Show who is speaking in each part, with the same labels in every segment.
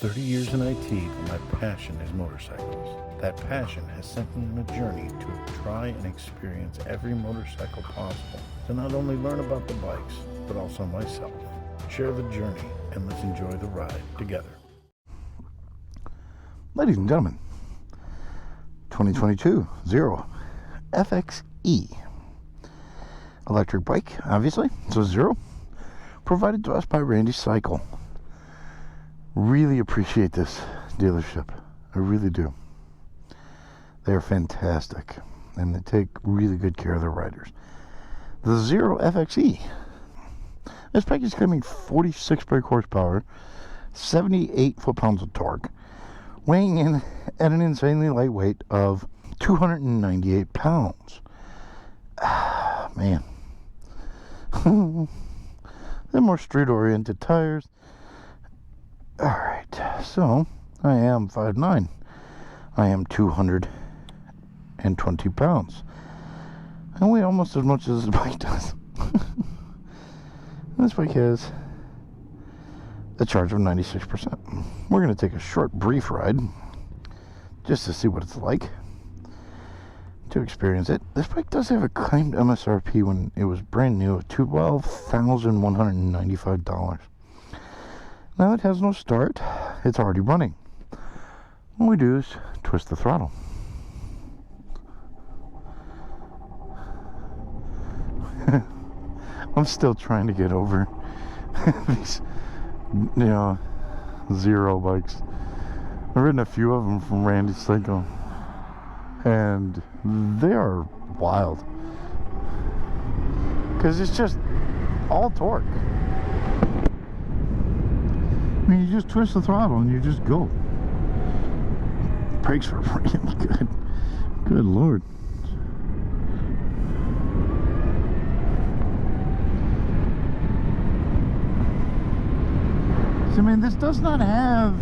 Speaker 1: 30 years in IT, but my passion is motorcycles. That passion has sent me on a journey to try and experience every motorcycle possible, to not only learn about the bikes, but also myself. Share the journey and let's enjoy the ride together.
Speaker 2: Ladies and gentlemen, 2022 Zero FXE electric bike, obviously. So Zero, provided to us by Randy Cycle. Really appreciate this dealership. I really do. They're fantastic, and they take really good care of their riders. The Zero FXE. This bike is claiming 46 brake horsepower, 78 foot-pounds of torque, weighing in at an insanely light weight of 298 pounds. Man. They're more street-oriented tires. Alright, so I am 5'9". I am 220 pounds. I weigh almost as much as this bike does. This bike has a charge of 96%. We're going to take a short, brief ride just to see what it's like, to experience it. This bike does have a claimed MSRP when it was brand new at $12,195. Now it has no start. It's already running. All we do is twist the throttle. I'm still trying to get over these, Zero bikes. I've ridden a few of them from Randy Cycle, and they are wild because it's just all torque. I mean, you just twist the throttle and you just go. Brakes are really good. Good Lord. So, I mean, this does not have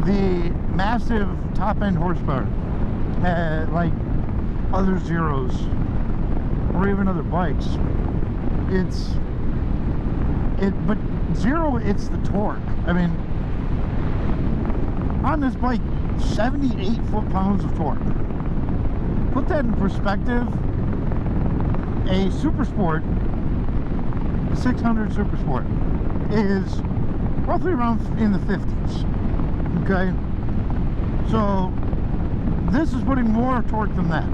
Speaker 2: the massive top-end horsepower like other Zeros or even other bikes. But Zero, it's the torque. I mean, on this bike, 78 foot-pounds of torque. Put that in perspective. A Super Sport, 600 Super Sport, is roughly around in the 50s. Okay? So, this is putting more torque than that.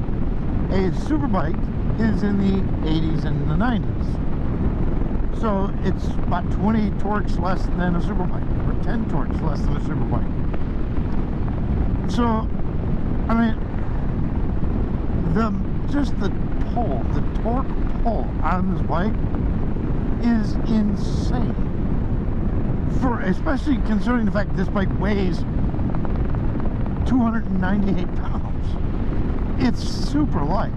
Speaker 2: A super bike is in the 80s and the 90s. So it's about 20 torques less than a super bike, or 10 torques less than a super bike. So, I mean, the torque pull on this bike is insane. Especially considering the fact this bike weighs 298 pounds. It's super light.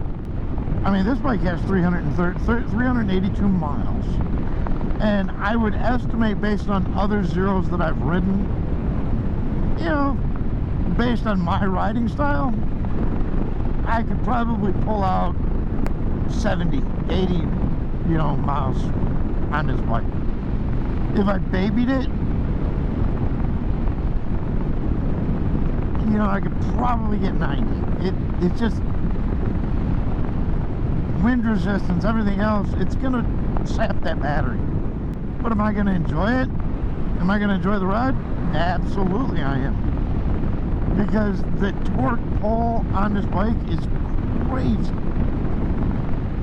Speaker 2: I mean, this bike has 382 miles. And I would estimate, based on other Zeros that I've ridden, based on my riding style, I could probably pull out 70, 80, miles on this bike. If I babied it, I could probably get 90. It's just wind resistance, everything else, it's gonna sap that battery. But am I gonna enjoy it? Am I gonna enjoy the ride? Absolutely I am. Because the torque pull on this bike is crazy.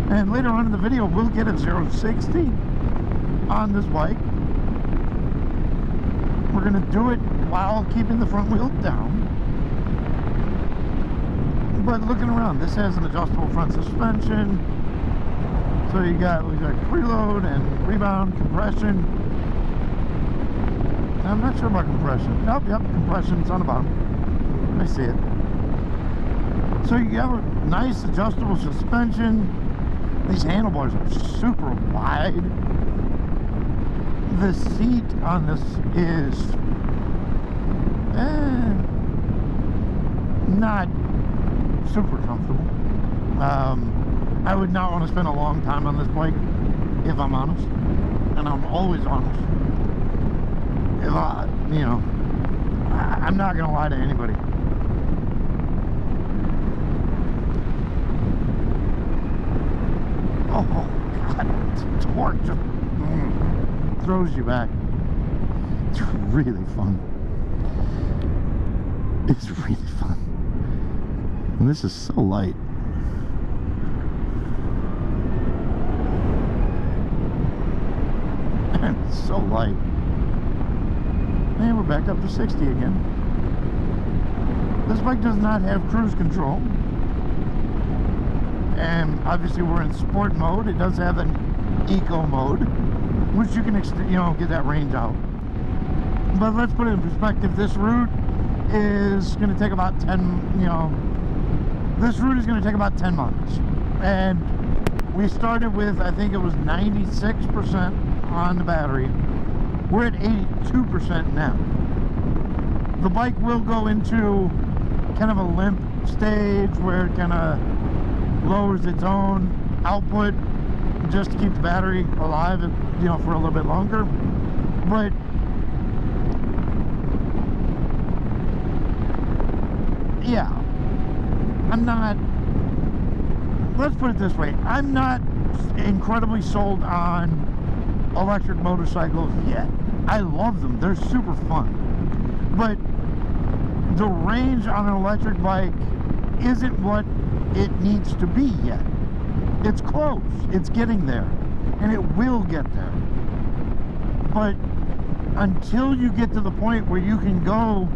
Speaker 2: And later on in the video, we'll get a 060 on this bike. We're gonna do it while keeping the front wheel down. But looking around, this has an adjustable front suspension. So we got preload and rebound, compression. I'm not sure about compression. Yep, compression's on the bottom. I see it. So you have a nice adjustable suspension. These handlebars are super wide. The seat on this is not super comfortable. I would not want to spend a long time on this bike, if I'm honest, and I'm always honest. you know, I'm not gonna lie to anybody. Oh God, torque just throws you back. It's really fun. It's really fun. And this is so light. It's so light. And we're back up to 60 again. This bike does not have cruise control. And obviously we're in sport mode. It does have an eco mode, which you can, you know, get that range out. But let's put it in perspective. This route is going to take about 10, you know, this route is going to take about 10 months. And we started with, I think it was 96% on the battery. We're at 82% now. The bike will go into kind of a limp stage where it kind of lowers its own output just to keep the battery alive, you know, for a little bit longer. But yeah, I'm not, let's put it this way, I'm not incredibly sold on electric motorcycles yet. I love them, they're super fun, but the range on an electric bike isn't what it needs to be yet. It's close, it's getting there, and it will get there. But until you get to the point where you can go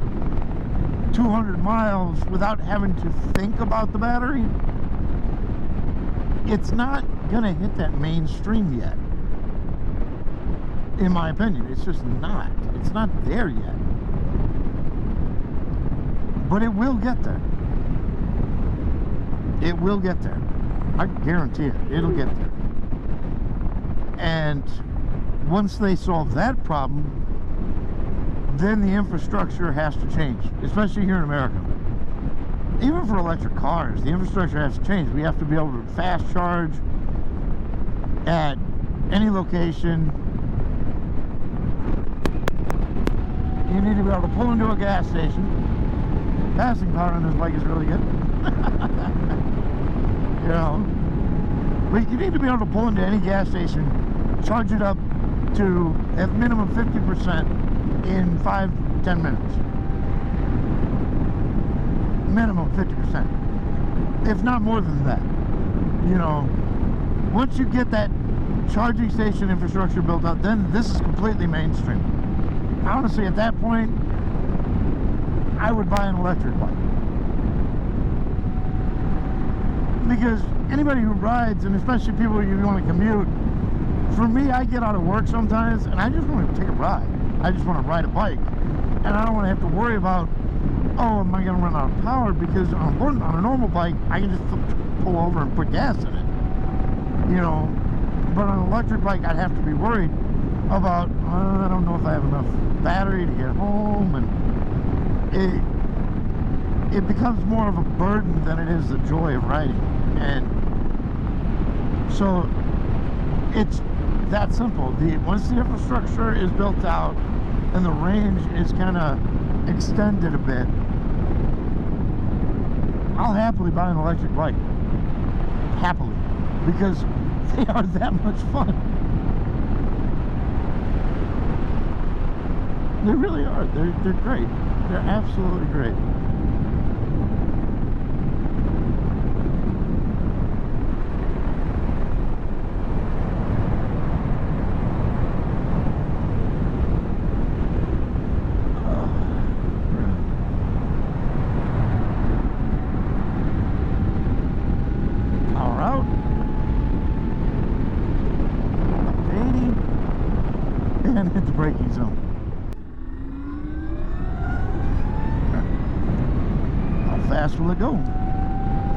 Speaker 2: 200 miles without having to think about the battery, it's not gonna hit that mainstream yet. In my opinion, it's just not. It's not there yet. But it will get there. It will get there. I guarantee it. It'll get there. And once they solve that problem, then the infrastructure has to change, especially here in America. Even for electric cars, the infrastructure has to change. We have to be able to fast charge at any location. You need to be able to pull into a gas station. Passing power on this bike is really good. You know, but you need to be able to pull into any gas station, charge it up to at minimum 50% in 5-10 minutes. Minimum 50%, if not more than that. You know, once you get that charging station infrastructure built out, then this is completely mainstream. Honestly, at that point, I would buy an electric bike. Because anybody who rides, and especially people who want to commute, for me, I get out of work sometimes and I just want to take a ride. I just want to ride a bike. And I don't want to have to worry about, oh, am I going to run out of power? Because on a normal bike, I can just pull over and put gas in it. You know, but on an electric bike, I'd have to be worried about, I don't know if I have enough battery to get home, and it becomes more of a burden than it is the joy of riding. And so it's that simple. Once the infrastructure is built out and the range is kind of extended a bit, I'll happily buy an electric bike. Happily. Because they are that much fun. They really are. They're great. They're absolutely great. Power out. Up to 80. And hit the braking zone. Fast will it go?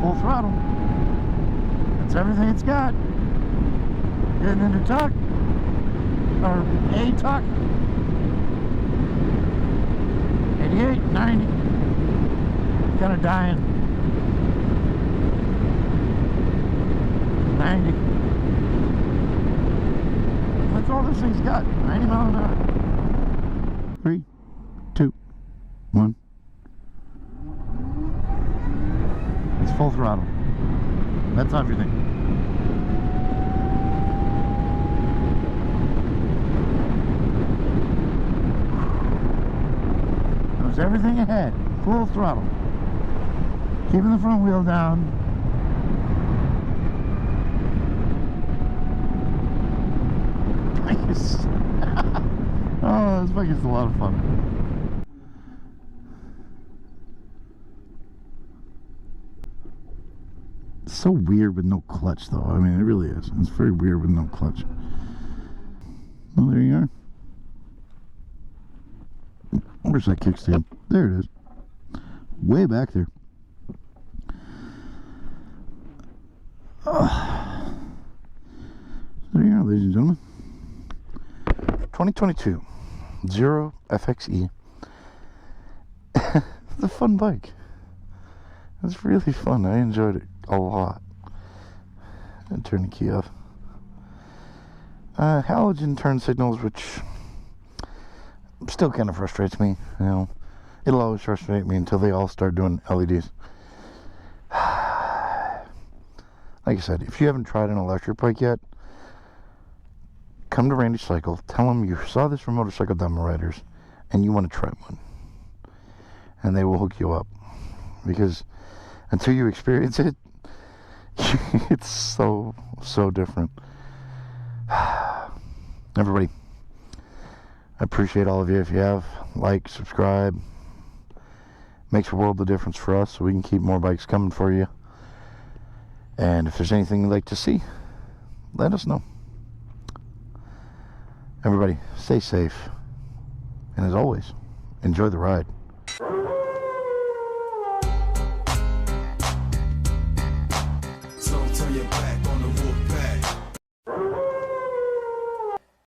Speaker 2: Full throttle. That's everything it's got. Getting into tuck, or a tuck. 88, 90. Kind of dying. 90. That's all this thing's got. 90 miles an hour. 3, One. It's full throttle. That's everything. That was everything ahead. Full throttle. Keeping the front wheel down. Oh, this bike is a lot of fun. It's so weird with no clutch, though. I mean, it really is. It's very weird with no clutch. Well, there you are. Where's that kickstand? There it is. Way back there. There you are, ladies and gentlemen. 2022 Zero FXE. It's a fun bike. It's really fun. I enjoyed it a lot. And turn the key off. Halogen turn signals, which still kind of frustrates me. You know, it'll always frustrate me until they all start doing LEDs. Like I said, if you haven't tried an electric bike yet, come to Randy's Cycle, tell them you saw this from Motorcycledemoriders and you want to try one. And they will hook you up. Because until you experience it, it's so different. Everybody, I appreciate all of you. If you have, like, subscribe. Makes a world of difference for us, so we can keep more bikes coming for you. And if there's anything you'd like to see, let us know. Everybody, stay safe. And as always, enjoy the ride.
Speaker 3: So turn your back.